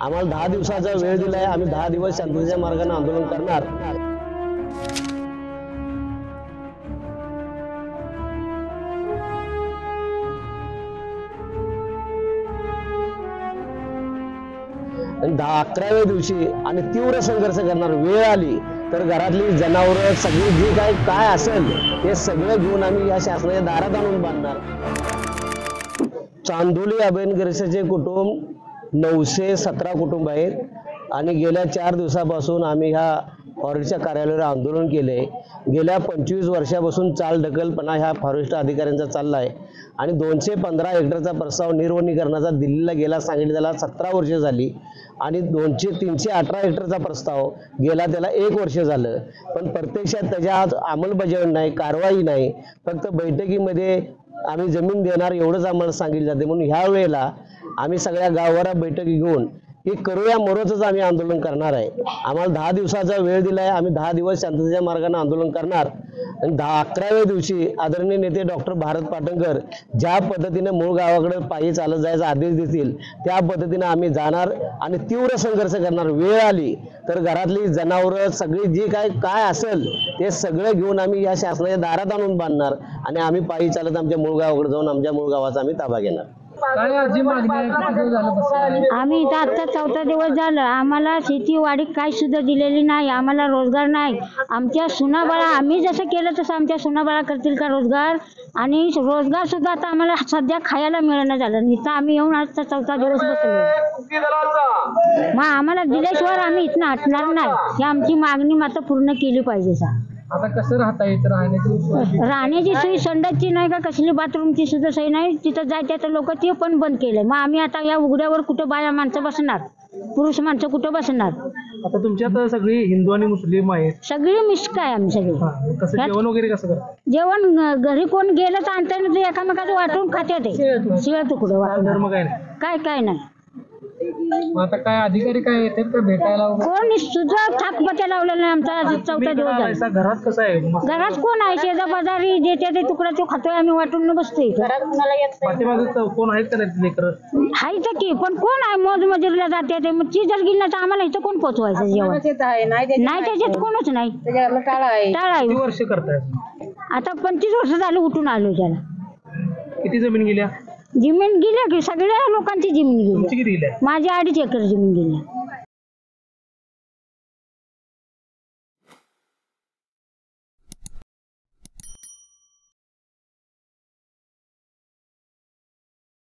आम्हाला 10 दिवसाचा वेळ दिलाय। आम्ही 10 दिवस शांततेच्या मार्गाने आंदोलन करणार। आणि 11व्या दिवशी आणि तीव्र संघर्ष करणार वेळ आली तर घरातली जनावरं सगळी जी काय असेल ते सगळं घेऊन आम्ही या शासनाच्या दारात आणून बांधणार। चांदोली अभयनगरचे कुटुंब 917 कुटुंब आहेत आणि गेल्या 4 दिवसापासून आम्ही ह्या फॉरेस्टच्या कार्यालयावर आंदोलन केले। गेल्या 25 वर्षापासून चालढकलपणा ह्या फॉरेस्ट अधिकाऱ्यांचा चालला आहे आणि 215 हेक्टरचा प्रस्ताव निर्वनीकरणाचा दिल्लीला गेला सांगितलं त्याला 17 वर्ष झाली आणि 318 हेक्टरचा प्रस्ताव गेला त्याला 1 वर्ष झालं, पण प्रत्यक्षात त्याच्या अंमलबजावणी नाही, कारवाई नाही। फक्त बैठकीमध्ये आम्ही जमीन देणार एवढंच आम्हाला सांगितलं जाते। म्हणून ह्या वेळेला आम्ही सगळ्या गावाला बैठकी घेऊन हे करूया मरोतच आम्ही आंदोलन करणार आहे। आम्हाला 10 दिवसाचा वेळ दिलाय। आम्ही 10 दिवस शांततेच्या मार्गाने आंदोलन करणार आणि 11व्या दिवशी आदरणीय नेते डॉक्टर भारत पाटणकर ज्या पद्धतीने मूळ गावाकडे पायी चालत जायचा आदेश देतील त्या पद्धतीने आम्ही जाणार आणि तीव्र संघर्ष करणार। वेळ आली तर घरातली जनावरं सगळी जी काय असेल ते सगळं घेऊन आम्ही या शासनाच्या दारात आणून बांधणार आणि आम्ही पायी चालत आमच्या मूळ गावाकडे जाऊन आमच्या मूळ गावाचा आम्ही ताबा घेणार। आम्ही इथं आता 4था दिवस झालं। आम्हाला शेतीवाडी काही सुद्धा दिलेली नाही, आम्हाला रोजगार नाही। आमच्या सुनाबाळा आम्ही जसं केलं तसं आमच्या सुनाबाळा करतील का रोजगार? आणि रोजगार सुद्धा आता आम्हाला सध्या खायला मिळणं झालं। इथं आम्ही येऊन आज 4था दिवस बसलो। मग आम्हाला दिल्याशिवाय आम्ही इथनं हटणार नाही। ही आमची मागणी मात्र पूर्ण केली पाहिजे सा। आता कसं राहता येतं? राहण्याची सोय संडासची नाही का कसली बाथरूमची सुद्धा सोय नाही। तिथं जायचं तर लोक ते पण बंद केले। मग आम्ही आता या उघड्यावर कुठं बाया माणसं बसणार, पुरुष माणसं कुठं बसणार? आता तुमच्यात सगळी हिंदू आणि मुस्लिम आहेत, सगळी मिश्क आहे आम्ही सगळे। कसं जेवण वगैरे कसं करतात? जेवण घरी कोण गेलं तर आणता ते एकामेकाचं वाटून खाते ते शिळ तुकडं वाटून काय नाही। आता काय अधिकारी काय येतात का भेटायला? कोण सुद्धा थाकपत्या लावलेला नाही आमचा 4था दिवस झाला। घरात कसं आहे? घरात कोण आहे? शेजा बाजारी देते ते तुकडा तो खातोय आम्ही वाटून बसतोय। पाठीमागे कोण आहेत का लेकर? हायच की, पण कोण आहे? मोज मजुरीला जाते ते, मग चीज जर गेलं तर आम्हाला इथं कोण पोचवायचं जेवण? नाही त्याच्यात कोणच नाही, टाळा आहे। किती वर्ष करताय? आता 25 वर्ष झालं उठून आलो त्याला। किती जमीन गेल्या? जमीन गेल्या की सगळ्या लोकांची जमीन गेली। तुमची किती गेल्या? माझी 2.5 एकर जमीन गेली।